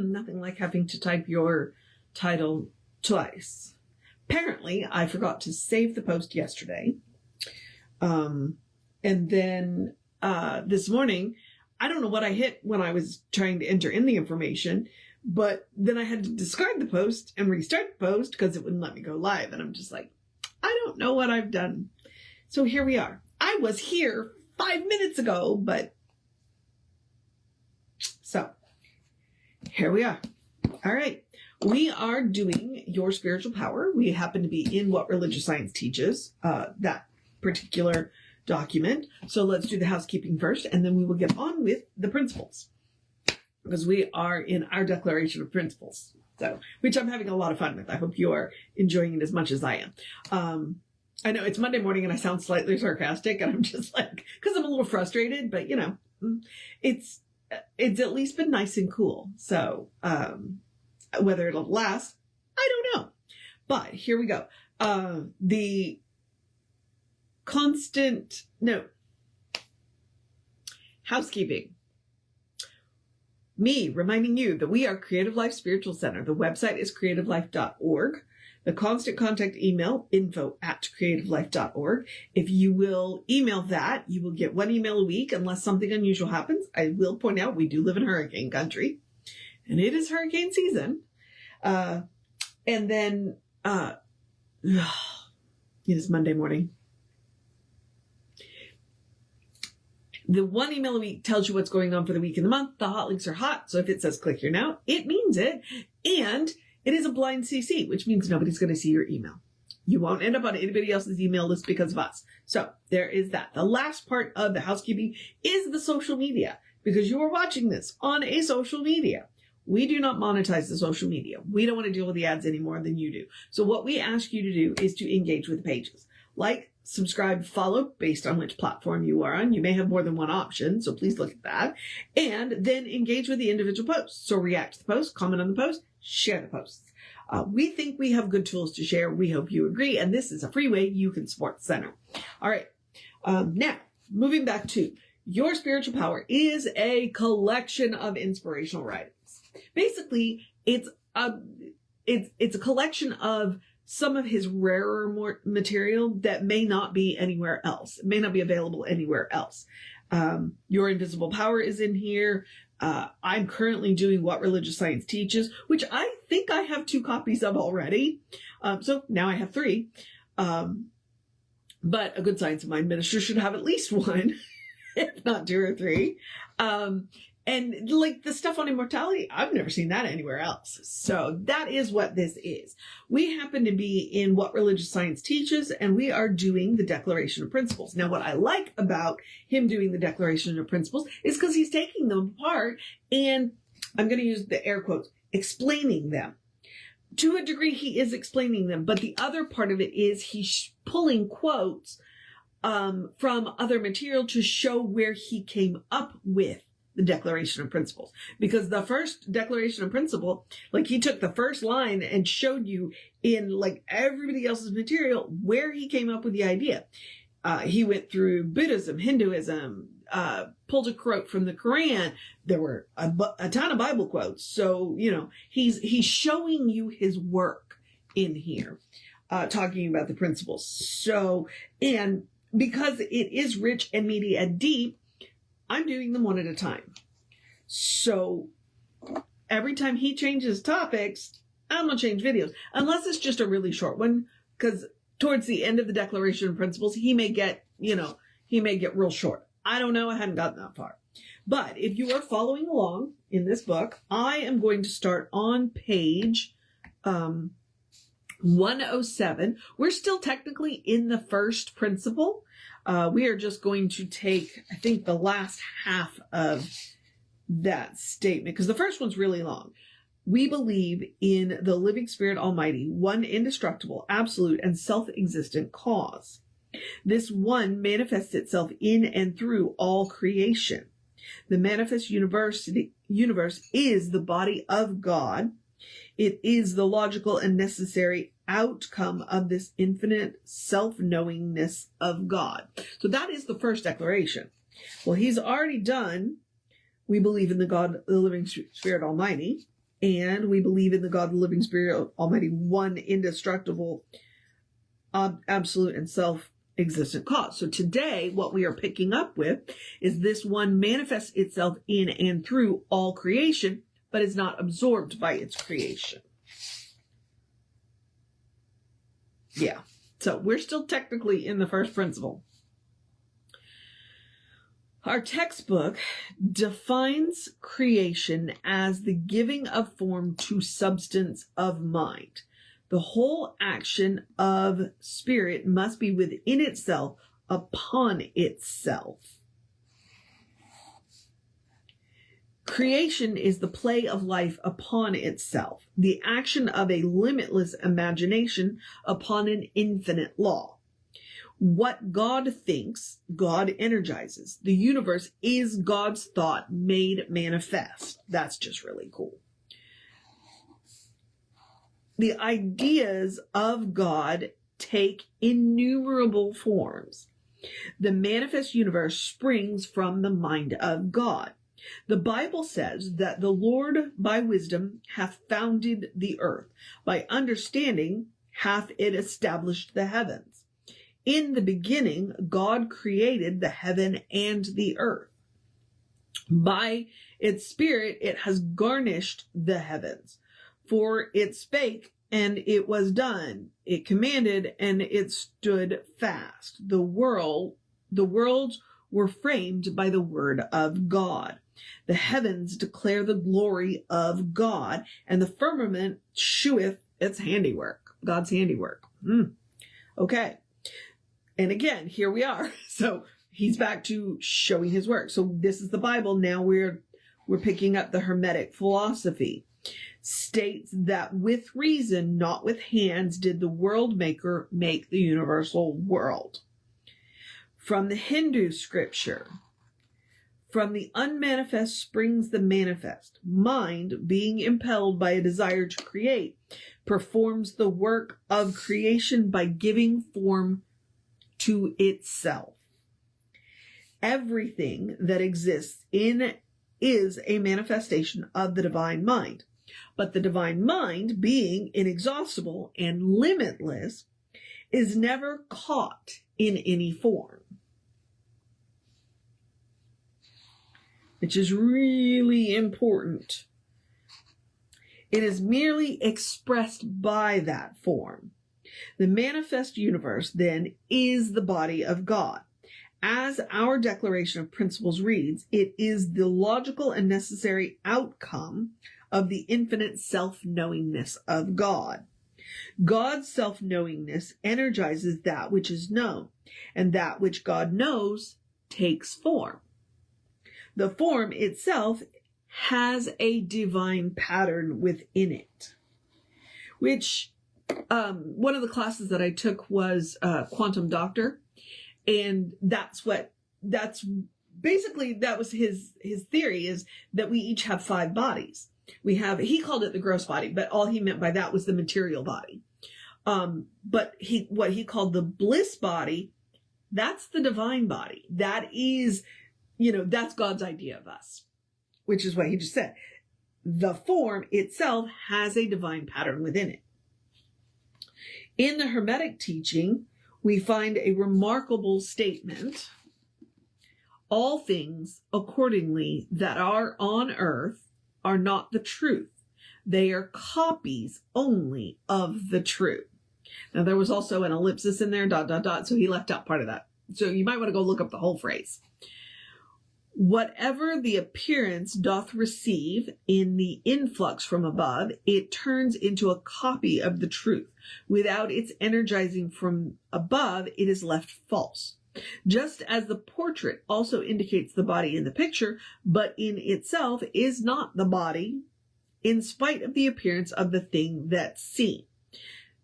Nothing like having to type your title twice. Apparently, I forgot to save the post yesterday. And then this morning, I don't know what I hit when I was trying to enter in the information, but then I had to discard the post and restart the post because it wouldn't let me go live. And I'm just like, I don't know what I've done. So here we are. I was here 5 minutes ago, but so here we are. All right. We are doing Your Spiritual Power. We happen to be in What Religious Science Teaches, that particular document. So let's do the housekeeping first, and then we will get on with the principles, because we are in our Declaration of Principles, so which I'm having a lot of fun with. I hope you are enjoying it as much as I am. I know it's Monday morning and I sound slightly sarcastic, and I'm just like, because I'm a little frustrated, but you know, it's at least been nice and cool. So whether it'll last, I don't know. But here we go. The constant note. Housekeeping. Me reminding you that we are Creative Life Spiritual Center. The website is creativelife.org. The constant contact email, info@creativelife.org. If you will email that, you will get 1 email a week unless something unusual happens. I will point out we do live in hurricane country, and it is hurricane season. And then it is Monday morning. The 1 email a week tells you what's going on for the week and the month. The hot links are hot. So if it says click here now, it means it. And it is a blind CC, which means nobody's going to see your email. You won't end up on anybody else's email list because of us. So there is that. The last part of the housekeeping is the social media, because you are watching this on a social media. We do not monetize the social media. We don't want to deal with the ads any more than you do. So what we ask you to do is to engage with the pages. Like, subscribe, follow based on which platform you are on. You may have more than one option, so please look at that. And then engage with the individual posts. So react to the post, comment on the post, share the posts. We think we have good tools to share. We hope you agree. And this is a free way you can support the center. All right. Now, moving back to Your Spiritual Power is a collection of inspirational writings. Basically, it's a collection of some of his rarer material that may not be anywhere else. It may not be available anywhere else. Your Invisible Power is in here. I'm currently doing What Religious Science Teaches, which I think I have 2 copies of already. So now I have 3. But a good science of mind minister should have at least 1, if not 2 or 3. And like the stuff on immortality, I've never seen that anywhere else. So that is what this is. We happen to be in What Religious Science Teaches, and we are doing the Declaration of Principles. Now, what I like about him doing the Declaration of Principles is because he's taking them apart, and I'm going to use the air quotes, explaining them. To a degree, he is explaining them, but the other part of it is he's pulling quotes from other material to show where he came up with the Declaration of Principles. Because the first Declaration of Principle, like he took the first line and showed you in like everybody else's material where he came up with the idea. He went through Buddhism, Hinduism, pulled a quote from the Koran. There were a ton of Bible quotes. So, you know, he's showing you his work in here, talking about the principles. So, and because it is rich and meaty and deep, I'm doing them one at a time. So every time he changes topics, I'm going to change videos. Unless it's just a really short one, because towards the end of the Declaration of Principles, he may get real short. I don't know. I hadn't gotten that far. But if you are following along in this book, I am going to start on page 107. We're still technically in the first principle. We are just going to take, I think, the last half of that statement, because the first one's really long. We believe in the living Spirit Almighty, one indestructible, absolute, and self-existent cause. This one manifests itself in and through all creation. The manifest universe is the body of God. It is the logical and necessary outcome of this infinite self-knowingness of God. So that is the first declaration. Well, he's already done, we believe in the God, the living Spirit Almighty. and we believe in the God, the living Spirit, Almighty, one, indestructible, absolute, and self-existent cause. So today, what we are picking up with is this one manifests itself in and through all creation, but is not absorbed by its creation. Yeah. So we're still technically in the first principle. Our textbook defines creation as the giving of form to substance of mind. The whole action of spirit must be within itself, upon itself. Creation is the play of life upon itself, the action of a limitless imagination upon an infinite law. What God thinks, God energizes. The universe is God's thought made manifest. That's just really cool. The ideas of God take innumerable forms. The manifest universe springs from the mind of God. The Bible says that the Lord by wisdom hath founded the earth. By understanding hath it established the heavens. In the beginning, God created the heaven and the earth. By its spirit, it has garnished the heavens. For it spake, and it was done. It commanded, and it stood fast. The worlds were framed by the word of God. The heavens declare the glory of God, and the firmament sheweth its handiwork. God's handiwork. Okay. And again, here we are. So he's back to showing his work. So this is the Bible. Now we're picking up the Hermetic philosophy. States that with reason, not with hands, did the world maker make the universal world. From the Hindu scripture, from the unmanifest springs the manifest. Mind, being impelled by a desire to create, performs the work of creation by giving form to itself. Everything that exists is a manifestation of the divine mind. But the divine mind, being inexhaustible and limitless, is never caught in any form. Which is really important. It is merely expressed by that form. The manifest universe, then, is the body of God. As our Declaration of Principles reads, it is the logical and necessary outcome of the infinite self-knowingness of God. God's self-knowingness energizes that which is known, and that which God knows takes form. The form itself has a divine pattern within it, which one of the classes that I took was Quantum Doctor, and that was his theory, is that we each have 5 bodies. He called it the gross body, but all he meant by that was the material body. But what he called the bliss body, that's the divine body. That is, that's God's idea of us, which is what he just said. The form itself has a divine pattern within it. In the Hermetic teaching, we find a remarkable statement. All things, accordingly, that are on earth are not the truth. They are copies only of the truth. Now, there was also an ellipsis in there, ... So he left out part of that. So you might want to go look up the whole phrase. Whatever the appearance doth receive in the influx from above, it turns into a copy of the truth. Without its energizing from above, it is left false. Just as the portrait also indicates the body in the picture, but in itself is not the body, in spite of the appearance of the thing that's seen.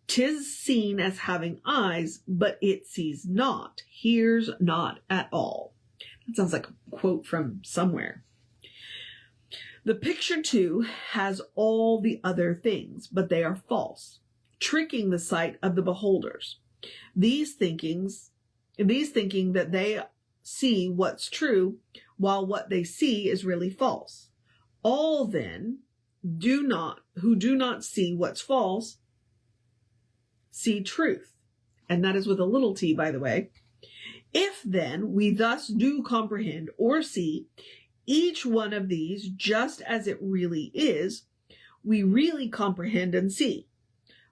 'Tis seen as having eyes, but it sees not, hears not at all. That sounds like a quote from somewhere. The picture, too, has all the other things, but they are false, tricking the sight of the beholders. These thinking that they see what's true, while what they see is really false. All, then, who do not see what's false, see truth. And that is with a little t, by the way. If then we thus do comprehend or see each one of these just as it really is, we really comprehend and see.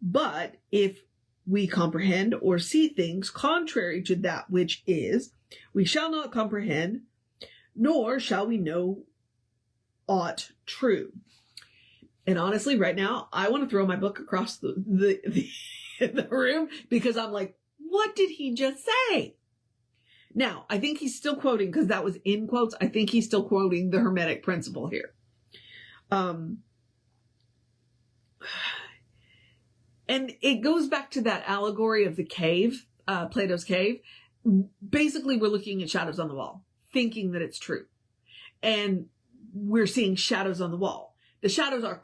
But if we comprehend or see things contrary to that which is, we shall not comprehend, nor shall we know aught true. And honestly, right now, I want to throw my book across the room, because I'm like, what did he just say? Now, I think he's still quoting, because that was in quotes, I think he's still quoting the Hermetic principle here. And it goes back to that allegory of the cave, Plato's cave. Basically, we're looking at shadows on the wall, thinking that it's true. And we're seeing shadows on the wall. The shadows are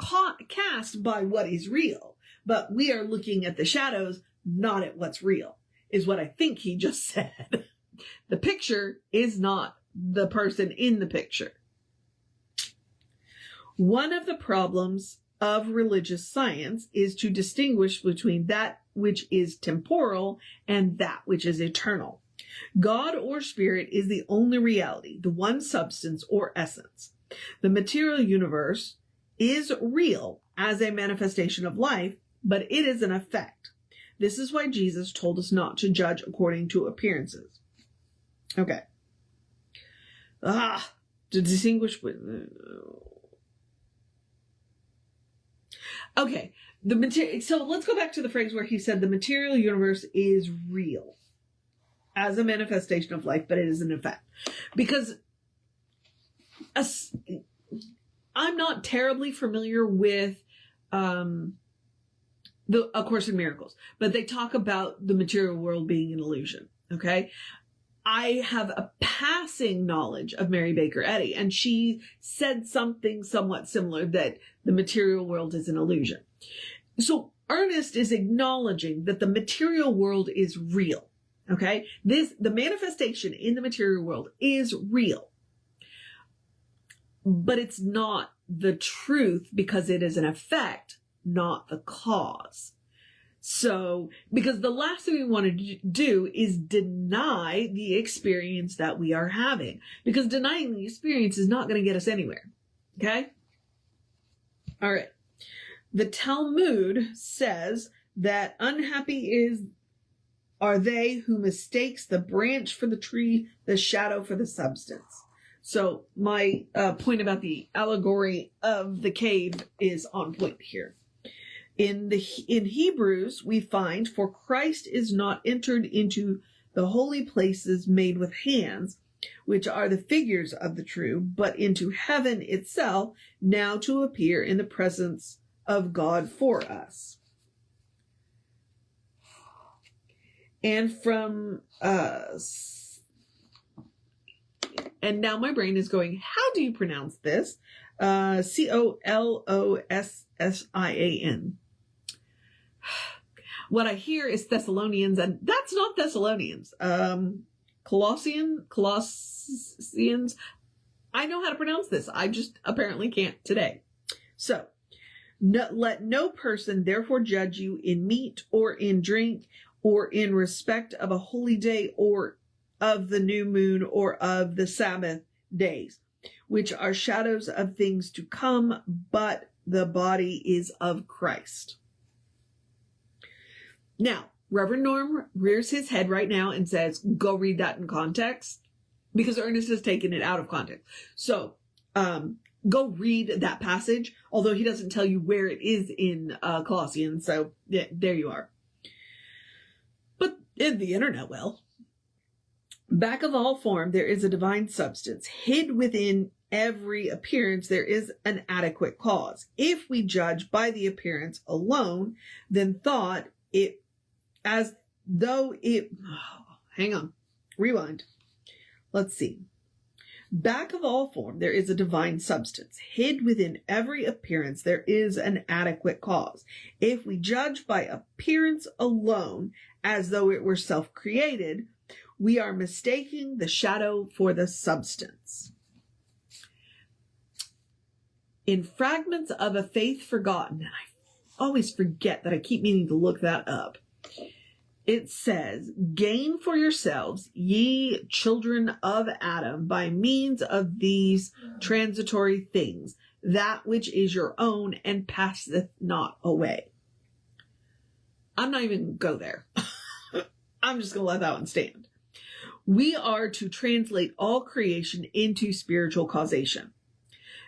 cast by what is real, but we are looking at the shadows, not at what's real, is what I think he just said. The picture is not the person in the picture. One of the problems of religious science is to distinguish between that which is temporal and that which is eternal. God or spirit is the only reality, the one substance or essence. The material universe is real as a manifestation of life, but it is an effect. This is why Jesus told us not to judge according to appearances. Okay. To distinguish. Okay. So let's go back to the phrase where he said the material universe is real as a manifestation of life, but it is an effect. Because I'm not terribly familiar with A Course in Miracles, but they talk about the material world being an illusion. Okay. I have a passing knowledge of Mary Baker Eddy, and she said something somewhat similar, that the material world is an illusion. So Ernest is acknowledging that the material world is real. Okay. The manifestation in the material world is real, but it's not the truth, because it is an effect, not the cause. So, because the last thing we want to do is deny the experience that we are having, because denying the experience is not going to get us anywhere. Okay? All right. The Talmud says that unhappy are they who mistakes the branch for the tree, the shadow for the substance. So my point about the allegory of the cave is on point here. In Hebrews, we find, for Christ is not entered into the holy places made with hands, which are the figures of the true, but into heaven itself, now to appear in the presence of God for us. And from and now my brain is going, how do you pronounce this? Colossian. What I hear is Thessalonians, and that's not Thessalonians. Colossians. I know how to pronounce this. I just apparently can't today. So, let no person therefore judge you in meat or in drink or in respect of a holy day or of the new moon or of the Sabbath days, which are shadows of things to come, but the body is of Christ. Now, Reverend Norm rears his head right now and says, go read that in context, because Ernest has taken it out of context. So, go read that passage, although he doesn't tell you where it is in Colossians. So, yeah, there you are. But the internet will. Back of all form, there is a divine substance. Hid within every appearance, there is an adequate cause. If we judge by the appearance alone, then thought it as though it... hang on. Rewind. Let's see. Back of all form, there is a divine substance. Hid within every appearance, there is an adequate cause. If we judge by appearance alone, as though it were self-created, we are mistaking the shadow for the substance. In Fragments of a Faith Forgotten, and I always forget that I keep meaning to look that up, it says, gain for yourselves, ye children of Adam, by means of these transitory things, that which is your own and passeth not away. I'm not even going to go there. I'm just going to let that one stand. We are to translate all creation into spiritual causation.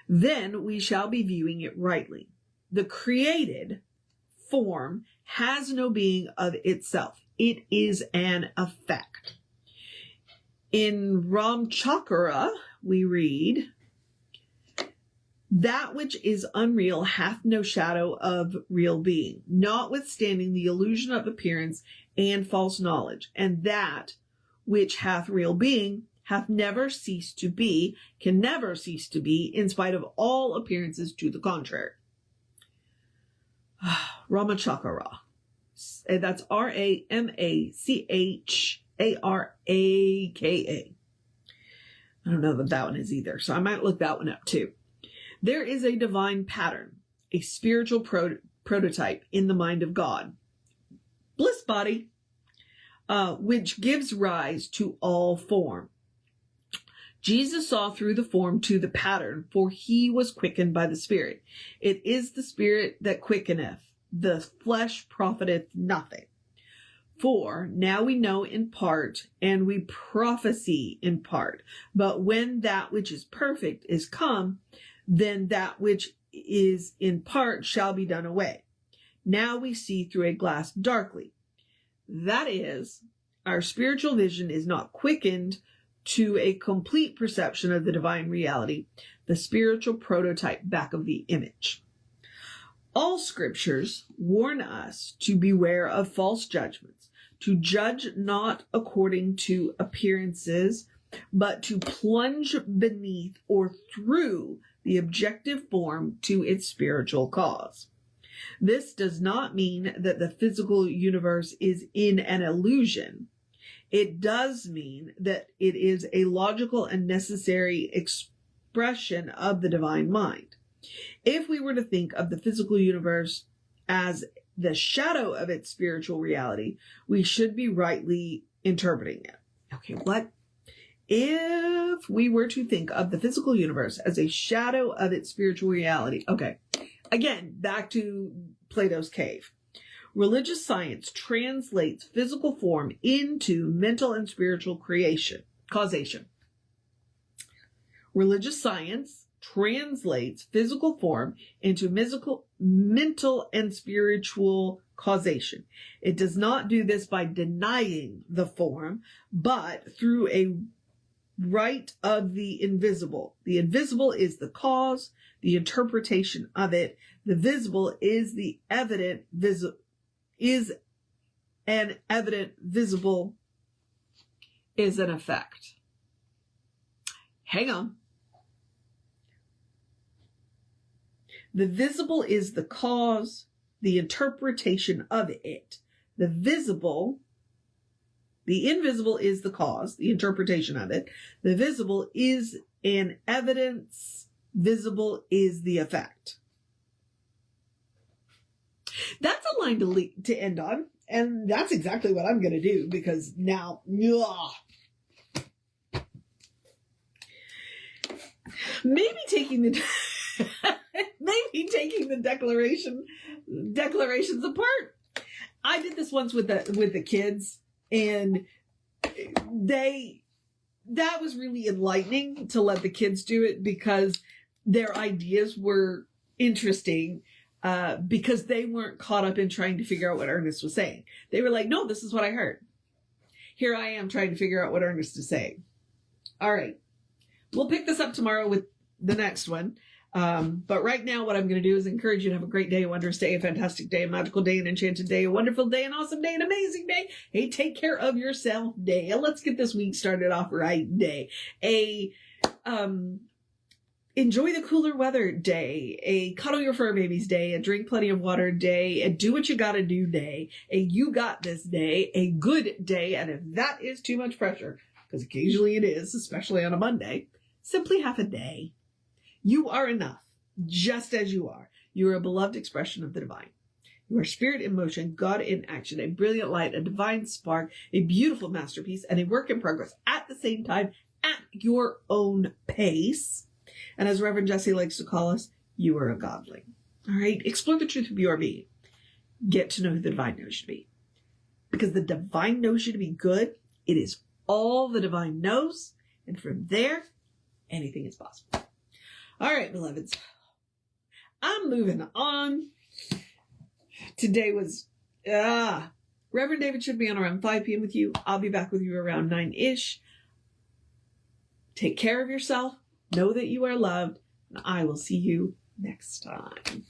Then we shall be viewing it rightly. The created form has no being of itself. It is an effect. In Ramchakara, we read, that which is unreal hath no shadow of real being, notwithstanding the illusion of appearance and false knowledge, and that which hath real being hath never ceased to be, can never cease to be, in spite of all appearances to the contrary. Ramachakara. That's Ramachara. I don't know what that one is either, so I might look that one up too. There is a divine pattern, a spiritual prototype in the mind of God, bliss body, which gives rise to all form. Jesus saw through the form to the pattern, for he was quickened by the Spirit. It is the Spirit that quickeneth, the flesh profiteth nothing. For now we know in part, and we prophesy in part. But when that which is perfect is come, then that which is in part shall be done away. Now we see through a glass darkly. That is, our spiritual vision is not quickened to a complete perception of the divine reality, the spiritual prototype back of the image. All scriptures warn us to beware of false judgments, to judge not according to appearances, but to plunge beneath or through the objective form to its spiritual cause. This does not mean that the physical universe is in an illusion. It does mean that it is a logical and necessary expression of the divine mind. If we were to think of the physical universe as the shadow of its spiritual reality, we should be rightly interpreting it. Okay, what? If we were to think of the physical universe as a shadow of its spiritual reality. Okay, again, back to Plato's cave. Religious science translates physical form into mental and spiritual causation. Religious science translates physical form into mental and spiritual causation. It does not do this by denying the form, but through a right of the invisible. The invisible is the cause, the interpretation of it. The visible is the evident visible. Is an evident visible is an effect. Hang on. The visible is the cause, the interpretation of it. The invisible is the cause, the interpretation of it. The visible is an evidence, visible is the effect. That's a line to end on, and that's exactly what I'm going to do, because now, maybe taking the declarations apart. I did this once with the kids, and that was really enlightening to let the kids do it, because their ideas were interesting. Because they weren't caught up in trying to figure out what Ernest was saying. They were like, no, this is what I heard. Here I am trying to figure out what Ernest is saying. All right. We'll pick this up tomorrow with the next one. But right now, what I'm going to do is encourage you to have a great day, a wondrous day, a fantastic day, a magical day, an enchanted day, a wonderful day, an awesome day, an amazing day. Hey, take care of yourself day. Let's get this week started off right day. Enjoy the cooler weather day, a cuddle your fur babies day, a drink plenty of water day, a do what you gotta do day, a you got this day, a good day, and if that is too much pressure, because occasionally it is, especially on a Monday, simply have a day. You are enough. just as you are. You are a beloved expression of the divine. You are spirit in motion, God in action, a brilliant light, a divine spark, a beautiful masterpiece, and a work in progress at the same time, at your own pace. And as Reverend Jesse likes to call us, you are a godling. All right? Explore the truth of your being. Get to know who the divine knows you to be. Because the divine knows you to be good. It is all the divine knows. And from there, anything is possible. All right, beloveds. I'm moving on. Today was, Reverend David should be on around 5 p.m. with you. I'll be back with you around 9-ish. Take care of yourself. Know that you are loved. And I will see you next time.